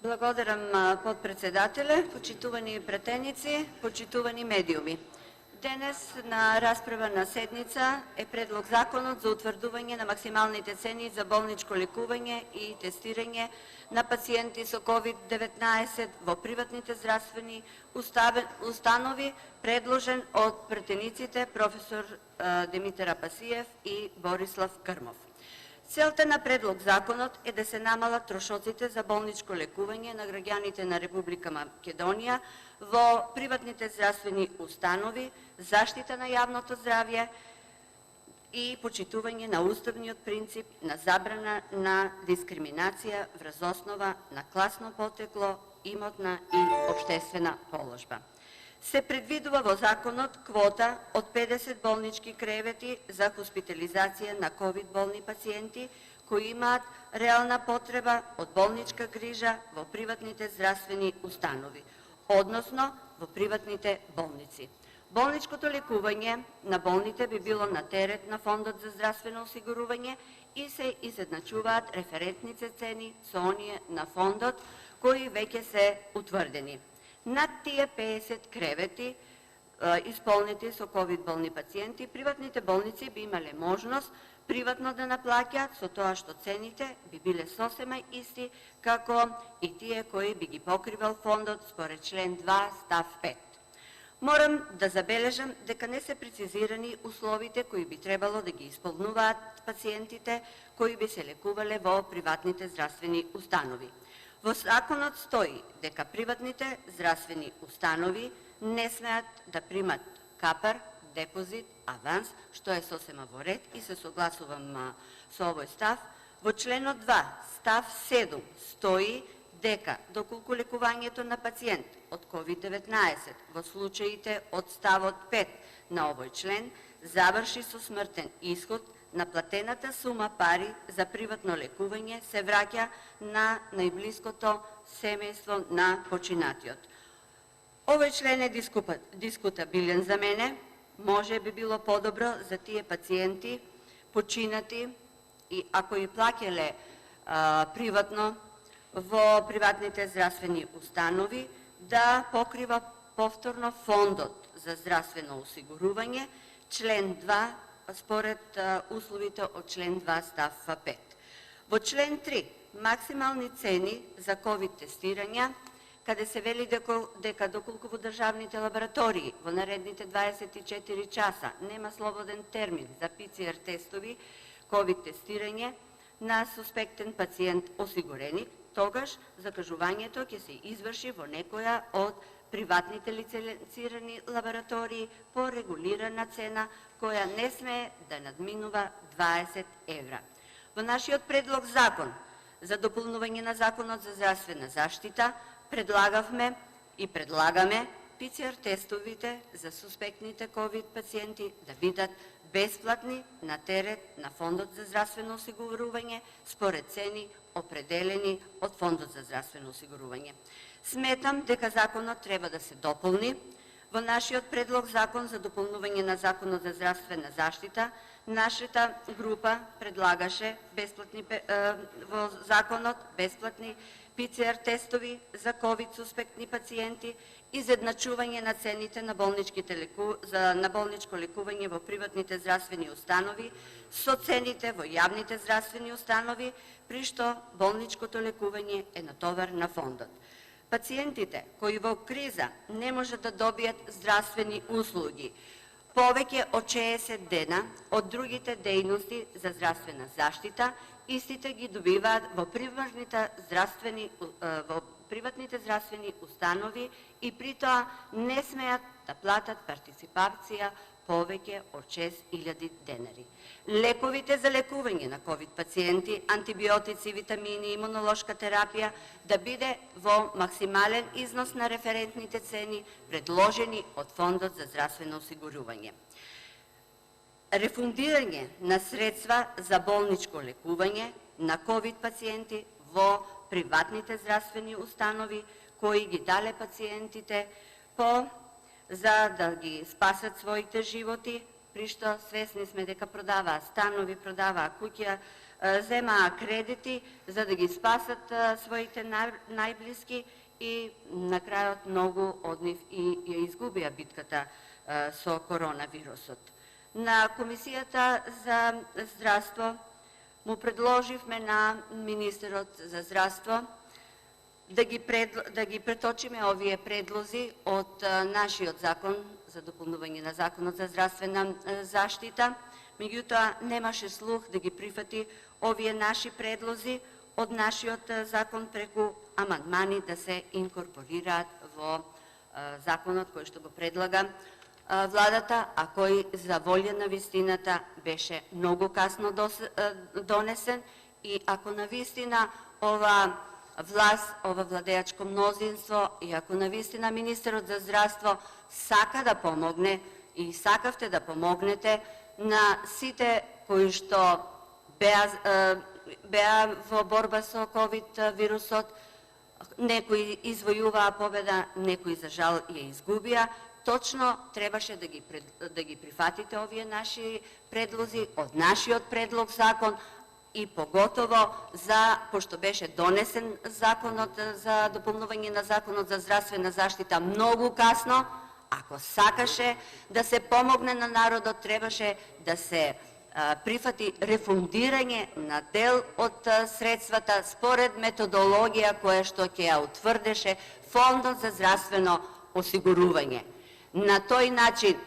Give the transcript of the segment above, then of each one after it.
Благодарам, подпредседателе, почитувани пратеници, почитувани медиуми. Денес на расправа на седница е предлог законот за утврдување на максималните цени за болничко лекување и тестирање на пациенти со COVID-19 во приватните здравствени установи, предложен од пратениците професор Димитар Апасиев и Борислав Крмов. Целта на предлог законот е да се намалат трошоците за болничко лекување на граѓаните на Република Македонија во приватните здравствени установи, заштита на јавното здравје и почитување на уставниот принцип на забрана на дискриминација врз основа на класно потекло, имотна и општествена положба. Се предвидува во законот квота од 50 болнички кревети за хоспитализација на COVID болни пациенти кои имаат реална потреба од болничка грижа во приватните здравствени установи, односно во приватните болници. Болничкото лекување на болните би било на терет на Фондот за здравствено осигурување и се изедначуваат референтните цени со оние на Фондот кои веќе се утврдени. Над тие 50 кревети исполнети со COVID болни пациенти, приватните болници би имале можност приватно да наплаќаат со тоа што цените би биле сосема исти како и тие кои би ги покривал фондот според член 2 став 5. Морам да забележам дека не се прецизирани условите кои би требало да ги исполнуваат пациентите кои би се лекувале во приватните здравствени установи. Во законот стои дека приватните здравствени установи не смеат да примат капар, депозит, аванс, што е сосема во ред и се согласувам со овој став. Во членот 2, став 7, стои дека доколку лекувањето на пациент од COVID-19 во случаите од ставот 5 на овој член заврши со смртен исход, наплатената сума пари за приватно лекување се враќа на најблиското семејство на починатиот. Овој член е дискутабилен за мене, може би било подобро за тие пациенти починати и ако и плаќале приватно во приватните здравствени установи, да покрива повторно Фондот за здравствено осигурување, член 2, според условите од член 2 став 5. Во член 3, максимални цени за COVID тестирања, каде се вели дека доколку во државните лаборатории во наредните 24 часа нема слободен термин за ПЦР тестови, COVID тестирање на суспектен пациент осигуреник, тогаш закажувањето ќе се изврши во некоја од приватните лиценцирани лаборатории по регулирана цена која не смее да надминува 20 евра. Во нашиот предлог закон за дополнување на Законот за здравствена заштита предлагавме и предлагаме ПЦР тестовите за суспектните COVID пациенти да бидат бесплатни на терет на Фондот за здравствено осигурување според цени определени од Фондот за здравствено осигурување. Сметам дека законот треба да се дополни. Во нашиот предлог закон за дополнување на Законот за здравствена заштита, нашата група предлагаше во законот бесплатни ПЦР тестови за COVID суспектни пациенти, изедначување на цените на болничко лекување во приватните здравствени установи со цените во јавните здравствени установи, при што болничкото лекување е натовар на фондот. Пациентите кои во криза не можат да добијат здравствени услуги повеќе од 60 дена од другите дејности за здравствена заштита, истите ги добиваат во приватните здравствени установи и при тоа не смеат да платат партиципација повеќе од 6000 денари. Лековите за лекување на COVID пациенти, антибиотици, витамини, имунолошка терапија да биде во максимален износ на референтните цени предложени од Фондот за здравствено осигурување. Рефундирање на средства за болничко лекување на COVID пациенти во приватните здравствени установи кои ги дале пациентите за да ги спасат своите животи при што свесни сме дека продаваа станови, продаваа куќа, земаа кредити за да ги спасат своите најблиски и на крајот многу од нив и ја изгубија битката со коронавирусот. На Комисијата за здравство му предложивме на министерот за здравство да ги преточиме овие предлози од нашиот закон за дополнување на Законот за здравствена заштита, меѓутоа немаше слух да ги прифати овие наши предлози од нашиот закон преку амандмани да се инкорпорираат во законот кој што го предлага владата, а кој за волја на вистината беше многу касно донесен и ако на вистина ова власт, ова владеачко мнозинство и ако на вистина министерот за здравство сака да помогне и сакавте да помогнете на сите кои што беа во борба со ковид вирусот, некои извојуваа победа, некои за жал ја изгубија, точно требаше да ги прифатите овие наши предлози од нашиот предлог закон и поготово пошто беше донесен законот за дополнување на Законот за здравствена заштита многу касно, ако сакаше да се помогне на народот, требаше да се прифати рефундирање на дел од средствата според методологија која што ќе ја утврдеше Фондот за здравствено осигурување. На тој начин,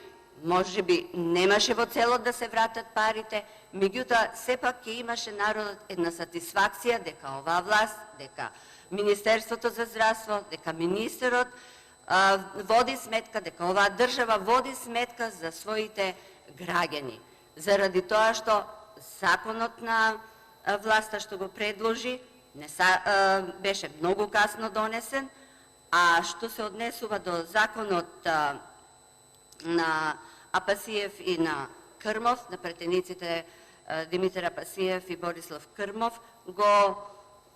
можеби немаше во целот да се вратат парите, меѓутоа сепак ќе имаше народот една сатисфакција дека оваа власт, дека Министерството за здравство, дека министерот води сметка, дека оваа држава води сметка за своите граѓани. Заради тоа што законот на власта што го предложи беше многу касно донесен, а што се однесува до законот на Апасиев и на Крмов, на претениците Димитар Апасиев и Борислав Крмов, го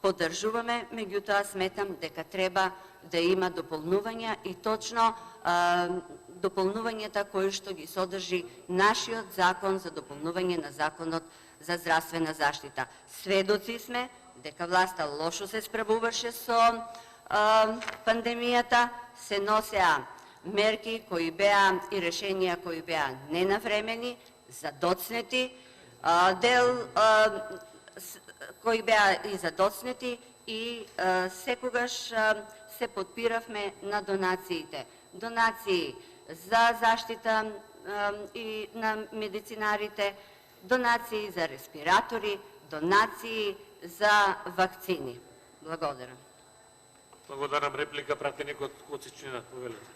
поддржуваме, меѓутоа сметам дека треба да има дополнувања и точно дополнувањата кои што ги содржи нашиот закон за дополнување на Законот за здравствена заштита. Сведоци сме дека власта лошо се справуваше со пандемијата, се носеа мерки кои беа и решенија кои беа ненавремени, задоцнети, дел кои беа и задоцнети и секогаш се подпиравме на донациите. Донации за заштита и на медицинарите, донации за респиратори, донации за вакцини. Благодарам. Благодарам. Реплика пратеникот Коцичина, повелете.